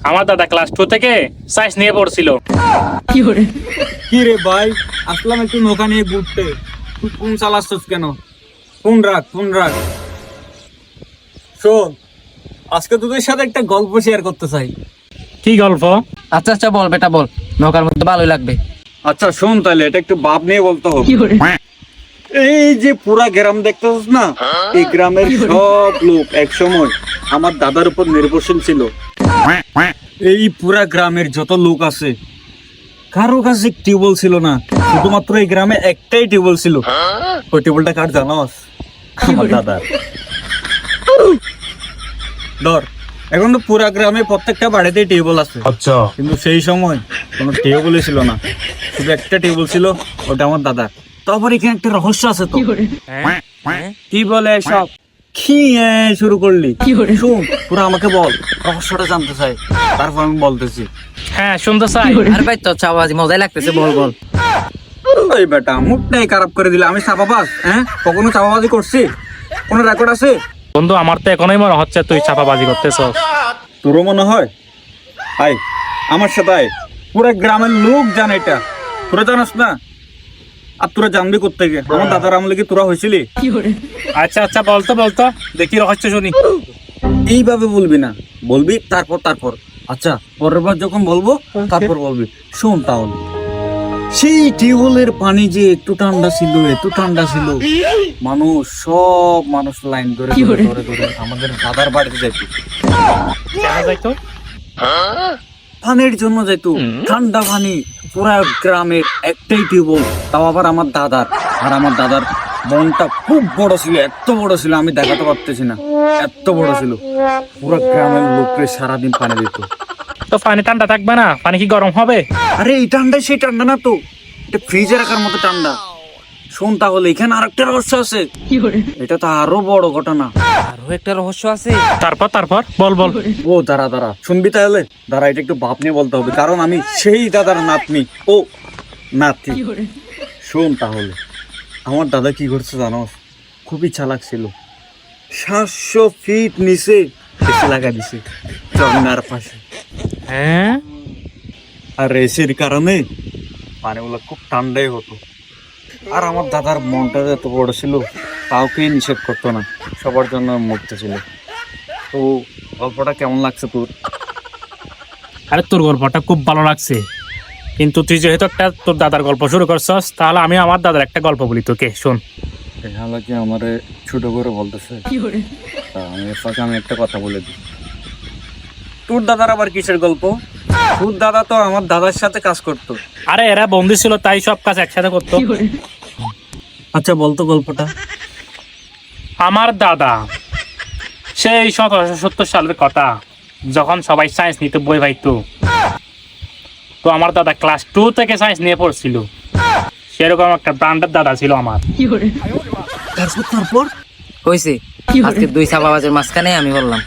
আমার দাদা ক্লাস 2 থেকে সায়েন্স নিয়ে পড়ছিল। কি রে ভাই, আসলাম একটু নৌকা নিয়ে ঘুরতে, তুই ফোন চালাচ্ছিস কেন? ফোন রাখ। শোন, আজকে তোদের সাথে একটা গল্প শেয়ার করতে চাই। কি গল্প? আচ্ছা বল বেটা বল, নৌকার মধ্যে ভালোই লাগবে। আচ্ছা শোন, তাহলে এটা একটু ভাব নিয়ে বলতে হবে। এই যে পুরা গ্রাম দেখতেছিস না, এই গ্রামের সব লোক একসময় আমার দাদার উপর নির্ভরশীল ছিল। এই পুরা গ্রামের যত লোক আছে, কারো কাছে টিউবওয়েল ছিল না, শুধুমাত্র এই গ্রামে একটাই টিউবওয়েল ছিল। ওই টিউবওয়েলটা কার জানোস? আমার দাদা। ধর, এখন তো পুরা গ্রামে প্রত্যেকটা বাড়িতেই টিউবওয়েল আছে। আচ্ছা, কিন্তু সেই সময় কোনো টিউবওয়েলই ছিল না, শুধু একটা টিউবওয়েল ছিল, ওটা আমার দাদা। তারপর এখানে একটা রহস্য আছে তো। কি বলে সব? কি শুরু করলি? শুন, পুরো আমাকে বল, রহস্যটা জানতে চাই, তারপর আমি বলতেছি। হ্যাঁ শুনতে চাই। আর ভাই তো চাওয়াজি মজাই লাগতেছে, বল। ওই বেটা মুখটাই খারাপ করে দিলে। আমি চাপাবাজ? কখনো চাপাবাজি করছি? কোনো রেকর্ড আছে? বন্ধু, আমার তো এখনই মনে হচ্ছে তুই চাপাবাজি করতেছ। তোরও মনে হয়? আয় আমার সাথে আয়, পুরো গ্রামের লোক জানে এটা, তোরা জানাস না? আর তোরা জানবি কোত্থেকে? আমার দাদার আমলে কি তোরা হয়েছিলি? আচ্ছা বলতো দেখি রহস্য শুনি। এইভাবে বলবি না, বলবি তারপর। আচ্ছা, পরের বার যখন বলবো তারপর বলবি। শোন তাহলে, সেই টিউবওয়েলের পানি যে এত ঠান্ডা ছিল, সব মানুষ লাইন ধরে আমাদের দাদার বাড়িতে যাইতো। কেন যাইতো? পানির জন্য যাইতো, ঠান্ডা পানি। পুরা গ্রামের একটাই টিউবওয়েল, তাও আবার আমার দাদার। আর আমার দাদার মনটা খুব বড় ছিল, এত বড় ছিল আমি দেখাতে পারতেছি না, এত বড় ছিল। পুরো গ্রামের লোককে সারাদিন পানি দিত। তো পানি ঠান্ডা থাকবে না? পানি কি গরম হবে? আরে এই ঠান্ডা সেই ঠান্ডা না তো, এটা ফ্রিজে রাখার মতো ঠান্ডা। শোন তাহলে, এখানে আরেকটা রহস্য আছে। এটা তো আরো বড় ঘটনা। আরো একটা রহস্য আছে। তারপর বল। ও দাঁড়া, শুনবি তাহলে? দাঁড়া, এটা একটু ভাব নিয়ে বলতে হবে, কারণ আমি সেই দাদার নাতনি। ও নাতি। শোন তাহলে, আমার দাদা কি করছে জানোস? খুবই চালাক ছিল। 700 ফিট নিচে এসে লাগা দিছে ঝর্ণার পাশে। হ্যাঁ? আর এসির কারণে পানিগুলো খুব ঠান্ডাই হতো। আর আমার দাদার মনটা এত বড় ছিল, কাউকে নিষেধ করতো না, সবার জন্য মুক্ত ছিল। তো গল্পটা কেমন লাগছে তোর? আরে তোর গল্পটা খুব ভালো লাগছে, কিন্তু তুই যেহেতু একটা তোর দাদার গল্প শুরু করছস, তাহলে আমি আমার দাদার একটা গল্প বলি তোকে, শোন। তাহলে কি আমারে ছোট করে বলতেছে? আমি একটা কথা বলে দিই, তোর দাদার আবার কিসের গল্প? তোর দাদা তো আমার দাদার সাথে কাজ করতো। আরে এরা বন্ধু ছিল, তাই সব কাজ একসাথে করতো। আচ্ছা বলতো গল্পটা। আমার দাদা সেই 1770 সালের কথা, যখন সবাই সায়েন্স নিতে বই পাইতো, তো আমার দাদা ক্লাস 2 থেকে সায়েন্স নিয়ে পড়ছিল। সেরকম একটা ব্র্যান্ডের দাদা ছিল আমার। তারপর হইছে, আজকে দুই চাপাবাজের মাঝখানে আমি বললাম।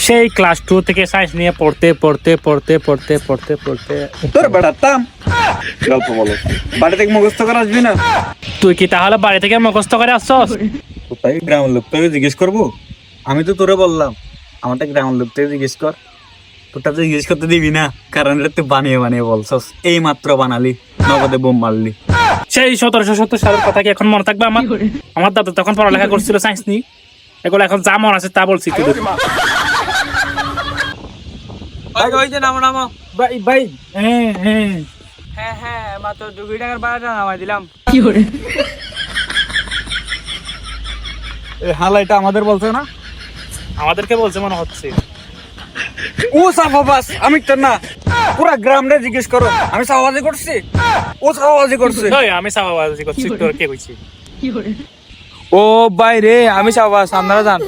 সেই ক্লাস 2 থেকে সায়েন্স নিয়ে পড়তে তোর বেটা তাম গল্প বলো, বাড়ি থেকে মুখস্থ করে আসবি না? তুই কি তাহলে বাড়ি থেকে মুখস্থ করে আসছস? কোথায় গ্রামের লোক তোকে জিজ্ঞেস করবো? আমি তো তোরে বললাম, আমারটা গ্রামের লোক থেকে জিজ্ঞেস কর। তোরটা তো জিজ্ঞেস করতে দিবি না, কারণ এটা তুই বানিয়ে বলছস। এই মাত্র বানালি, নগদে বোম মারলি। সেই 1770 সালের কথা কি এখন মনে থাকবে আমার? আমার দাদা তখন পড়ালেখা করছিল সায়েন্স নিয়ে। এগুলো এখন যা মনে আছে তা বলছি তোদের। নামো ভাই। হ্যাঁ, মাত্র 2 টাকার ভাড়াটা নামাই দিলাম। হালা এটা আমাদের বলছে না? আমাদেরকে বলছে মনে হচ্ছে। ও সাফাবাস, আমি তো না, পুরা গ্রামরে জিজ্ঞেস করো আমি সাফাবাজি করছি। ও সাফাবাজি করছে। আমি চাপাবাজি করছি, তোর কে কইছি? ও ভাই রে, আমি চাপাবাজ, আপনারা জান।